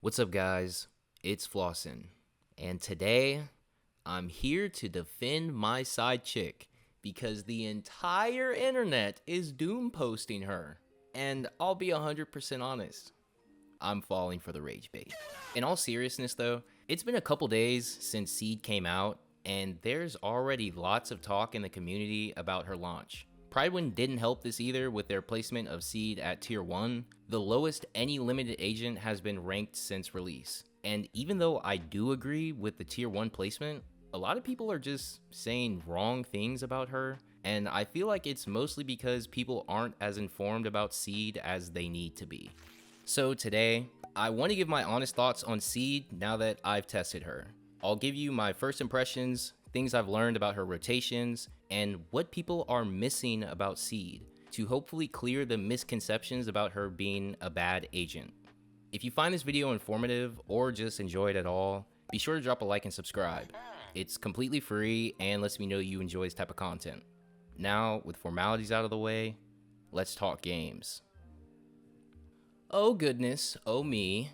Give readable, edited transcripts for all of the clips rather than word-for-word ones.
What's up, guys? It's Flossin, and today I'm here to defend my side chick because the entire internet is doom posting her. And I'll be 100% honest, I'm falling for the rage bait. In all seriousness, though, it's been a couple days since Seed came out, and there's already lots of talk in the community about her launch. Prydwen didn't help this either with their placement of Seed at tier 1, the lowest any limited agent has been ranked since release. And even though I do agree with the tier 1 placement, a lot of people are just saying wrong things about her, and I feel like it's mostly because people aren't as informed about Seed as they need to be. So today, I want to give my honest thoughts on Seed now that I've tested her. I'll give you my first impressions, things I've learned about her rotations, and what people are missing about Seed to hopefully clear the misconceptions about her being a bad agent. If you find this video informative or just enjoy it at all, be sure to drop a like and subscribe. It's completely free and lets me know you enjoy this type of content. Now, with formalities out of the way, let's talk games. Oh goodness, oh me.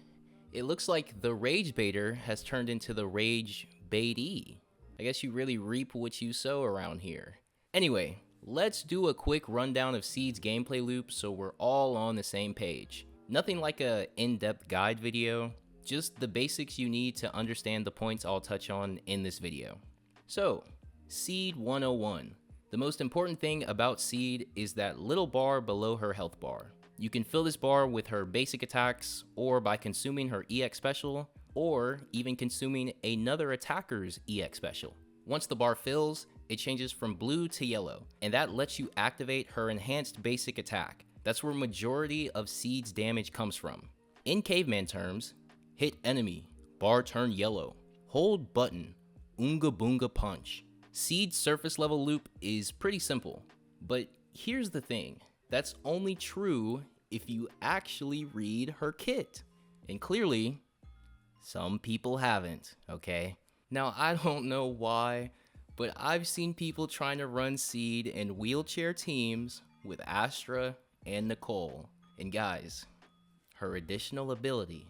It looks like the Rage Baiter has turned into the Rage Baitee. I guess you really reap what you sow around here. Anyway, let's do a quick rundown of Seed's gameplay loop so we're all on the same page. Nothing like a in-depth guide video, just the basics you need to understand the points I'll touch on in this video. So, Seed 101. The most important thing about Seed is that little bar below her health bar. You can fill this bar with her basic attacks, or by consuming her EX special, or even consuming another attacker's EX special. Once the bar fills, it changes from blue to yellow, and that lets you activate her enhanced basic attack. That's where majority of Seed's damage comes from. In caveman terms, hit enemy, bar turn yellow, hold button, Oonga Boonga punch. Seed's surface level loop is pretty simple, but here's the thing, that's only true if you actually read her kit. And clearly, some people haven't, okay? Now, I don't know why, but I've seen people trying to run Seed in wheelchair teams with Astra and Nicole. And guys, her additional ability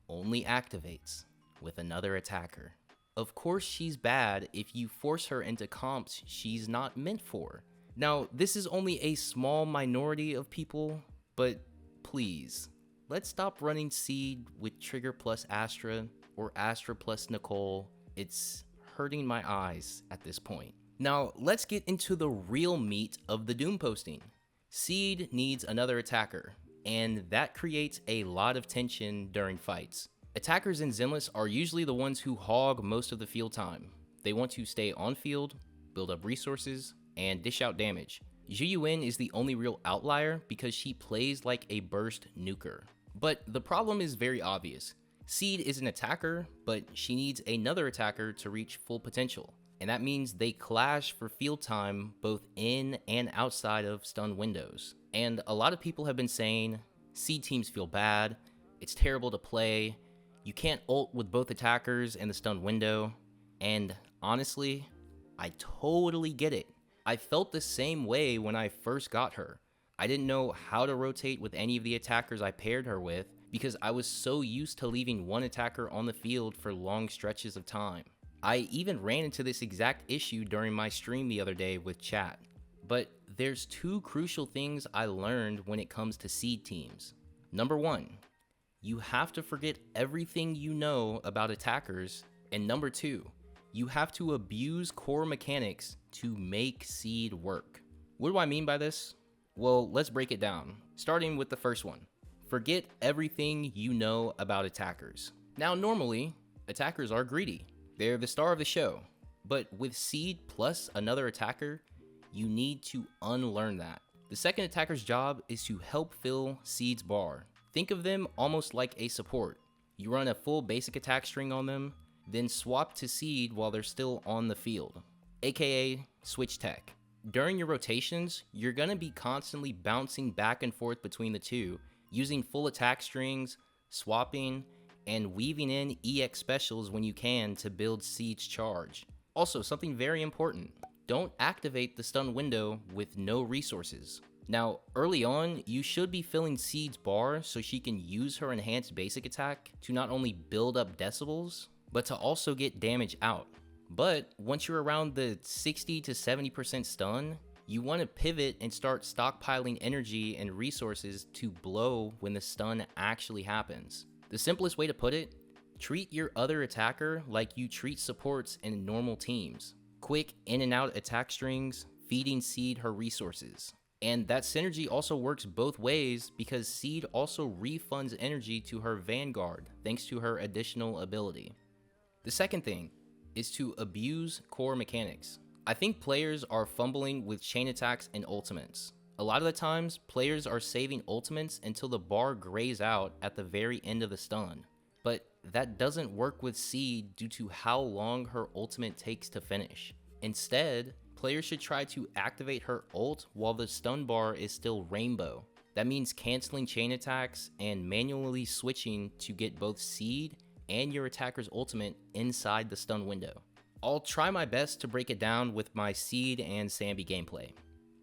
only activates with another attacker. Of course she's bad if you force her into comps she's not meant for. Now, this is only a small minority of people, but please, let's stop running Seed with Trigger plus Astra or Astra plus Nicole. It's hurting my eyes at this point. Now, let's get into the real meat of the doom posting. Seed needs another attacker, and that creates a lot of tension during fights. Attackers in Zenless are usually the ones who hog most of the field time. They want to stay on field, build up resources, and dish out damage. Zhiyuan is the only real outlier because she plays like a burst nuker. But the problem is very obvious. Seed is an attacker, but she needs another attacker to reach full potential. And that means they clash for field time both in and outside of stun windows. And a lot of people have been saying, Seed teams feel bad, it's terrible to play, you can't ult with both attackers in the stun window. And honestly, I totally get it. I felt the same way when I first got her. I didn't know how to rotate with any of the attackers I paired her with because I was so used to leaving one attacker on the field for long stretches of time. I even ran into this exact issue during my stream the other day with chat. But there's two crucial things I learned when it comes to Seed teams. Number one, you have to forget everything you know about attackers, and number two, you have to abuse core mechanics to make Seed work. What do I mean by this? Well, let's break it down, starting with the first one. Forget everything you know about attackers. Now, normally, attackers are greedy. They're the star of the show. But with Seed plus another attacker, you need to unlearn that. The second attacker's job is to help fill Seed's bar. Think of them almost like a support. You run a full basic attack string on them, then swap to Seed while they're still on the field, aka switch tech. During your rotations, you're gonna be constantly bouncing back and forth between the two, using full attack strings, swapping, and weaving in EX specials when you can to build Seed's charge. Also, something very important, don't activate the stun window with no resources. Now, early on, you should be filling Seed's bar so she can use her enhanced basic attack to not only build up decibels, but to also get damage out. But once you're around the 60 to 70% stun, you want to pivot and start stockpiling energy and resources to blow when the stun actually happens. The simplest way to put it, treat your other attacker like you treat supports in normal teams. Quick in and out attack strings, feeding Seed her resources. And that synergy also works both ways because Seed also refunds energy to her Vanguard thanks to her additional ability. The second thing is to abuse core mechanics. I think players are fumbling with chain attacks and ultimates. A lot of the times, players are saving ultimates until the bar grays out at the very end of the stun. But that doesn't work with Seed due to how long her ultimate takes to finish. Instead, players should try to activate her ult while the stun bar is still rainbow. That means canceling chain attacks and manually switching to get both Seed and your attacker's ultimate inside the stun window. I'll try my best to break it down with my Seed and Sambi gameplay.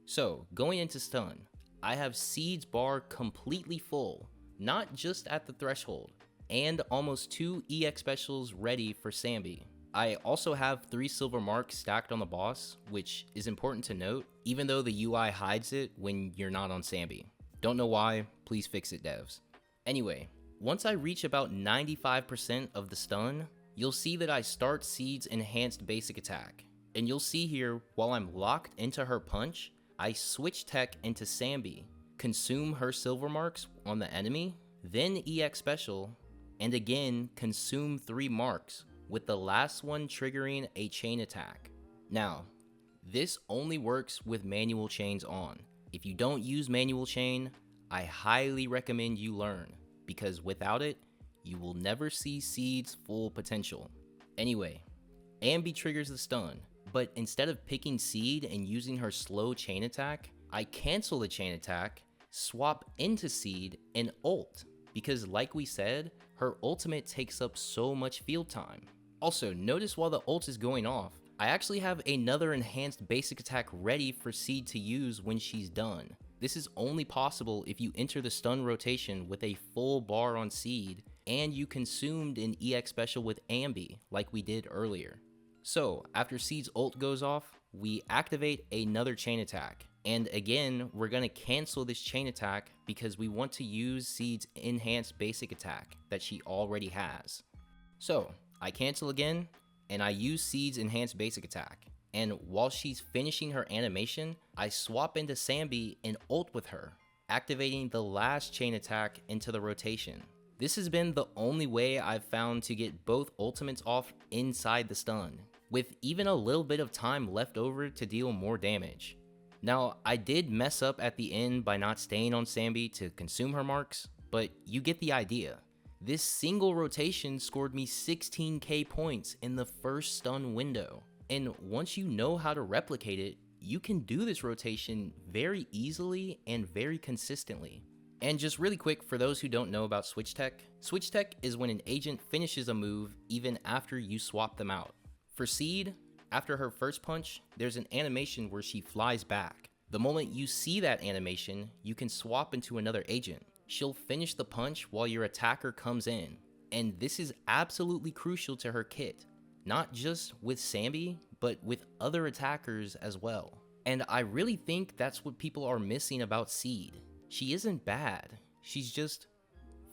So, going into stun, I have Seed's bar completely full, not just at the threshold, and almost 2 EX specials ready for Sambi. I also have 3 silver marks stacked on the boss, which is important to note, even though the UI hides it when you're not on Sambi. Don't know why, please fix it, devs. Anyway, once I reach about 95% of the stun, you'll see that I start Seed's enhanced basic attack. And you'll see here, while I'm locked into her punch, I switch tech into Sambi, consume her silver marks on the enemy, then EX special, and again consume 3 marks, with the last one triggering a chain attack. Now, this only works with manual chains on. If you don't use manual chain, I highly recommend you learn, because without it, you will never see Seed's full potential. Anyway, Ambi triggers the stun, but instead of picking Seed and using her slow chain attack, I cancel the chain attack, swap into Seed, and ult, because like we said, her ultimate takes up so much field time. Also, notice while the ult is going off, I actually have another enhanced basic attack ready for Seed to use when she's done. This is only possible if you enter the stun rotation with a full bar on Seed and you consumed an EX special with Ambi like we did earlier. So after Seed's ult goes off, we activate another chain attack. And again, we're gonna cancel this chain attack because we want to use Seed's enhanced basic attack that she already has. So I cancel again, and I use Seed's enhanced basic attack. And while she's finishing her animation, I swap into Sambi and ult with her, activating the last chain attack into the rotation. This has been the only way I've found to get both ultimates off inside the stun, with even a little bit of time left over to deal more damage. Now, I did mess up at the end by not staying on Sambi to consume her marks, but you get the idea. This single rotation scored me 16k points in the first stun window. And once you know how to replicate it, you can do this rotation very easily and very consistently. And just really quick, for those who don't know about switch tech is when an agent finishes a move even after you swap them out. For Seed, after her first punch, there's an animation where she flies back. The moment you see that animation, you can swap into another agent. She'll finish the punch while your attacker comes in. And this is absolutely crucial to her kit. Not just with Sambi, but with other attackers as well. And I really think that's what people are missing about Seed. She isn't bad, she's just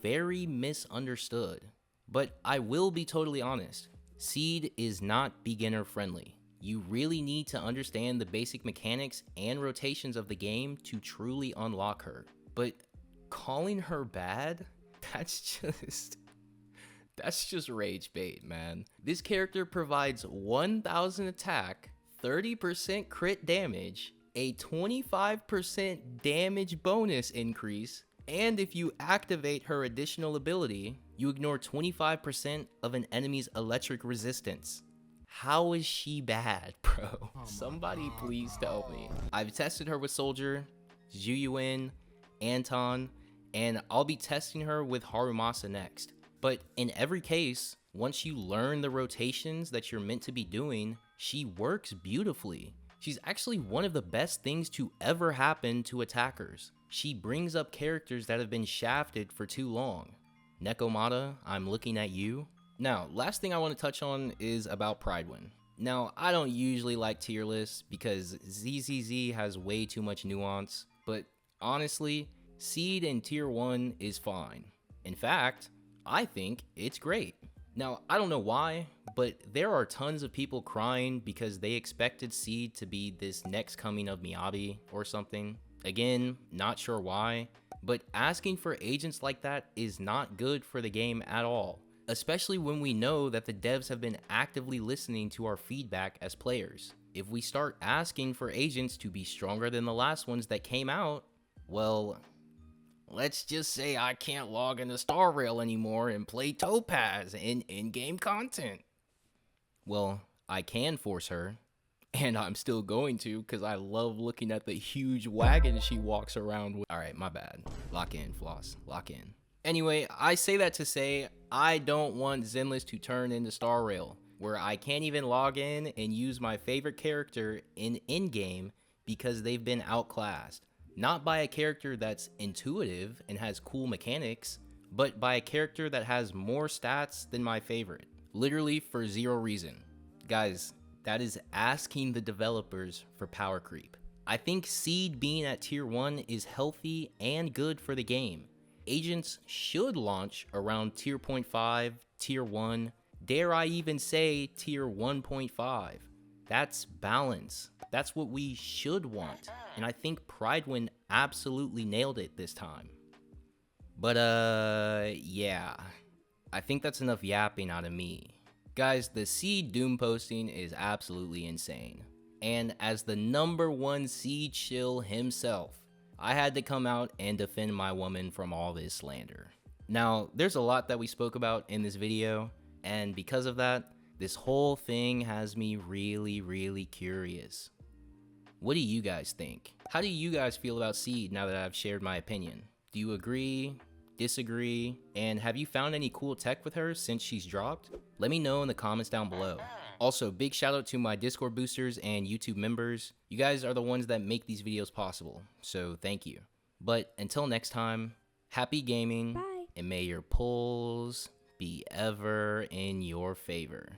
very misunderstood. But I will be totally honest, Seed is not beginner friendly. You really need to understand the basic mechanics and rotations of the game to truly unlock her. But calling her bad, that's just rage bait, man. This character provides 1000 attack, 30% crit damage, a 25% damage bonus increase, and if you activate her additional ability, you ignore 25% of an enemy's electric resistance. How is she bad, bro? Somebody please tell me. I've tested her with Soldier, Zhuyuan, Anton, and I'll be testing her with Harumasa next. But in every case, once you learn the rotations that you're meant to be doing, she works beautifully. She's actually one of the best things to ever happen to attackers. She brings up characters that have been shafted for too long. Nekomata, I'm looking at you. Now, last thing I want to touch on is about Prydwen. Now, I don't usually like tier lists because ZZZ has way too much nuance, but honestly, Seed in tier 1 is fine. In fact, I think it's great. Now, I don't know why, but there are tons of people crying because they expected Seed to be this next coming of Miyabi or something. Again, not sure why, but asking for agents like that is not good for the game at all, especially when we know that the devs have been actively listening to our feedback as players. If we start asking for agents to be stronger than the last ones that came out, well, let's just say I can't log into Star Rail anymore and play Topaz in in-game content. Well, I can force her, and I'm still going to because I love looking at the huge wagon she walks around with. Alright, my bad. Lock in, Floss. Lock in. Anyway, I say that to say I don't want Zenless to turn into Star Rail, where I can't even log in and use my favorite character in-game because they've been outclassed. Not by a character that's intuitive and has cool mechanics, but by a character that has more stats than my favorite. Literally for zero reason. Guys, that is asking the developers for power creep. I think Seed being at tier 1 is healthy and good for the game. Agents should launch around tier 0.5, tier 1, dare I even say tier 1.5. That's balance. That's what we should want. And I think Prydwen absolutely nailed it this time. But yeah. I think that's enough yapping out of me. Guys, the Seed Doom posting is absolutely insane. And as the #1 Seed shill himself, I had to come out and defend my woman from all this slander. Now, there's a lot that we spoke about in this video, and because of that, this whole thing has me really curious. What do you guys think? How do you guys feel about Seed now that I've shared my opinion? Do you agree? Disagree? And have you found any cool tech with her since she's dropped? Let me know in the comments down below. Also, big shout out to my Discord boosters and YouTube members. You guys are the ones that make these videos possible, so thank you. But until next time, happy gaming. Bye. And may your pulls be ever in your favor.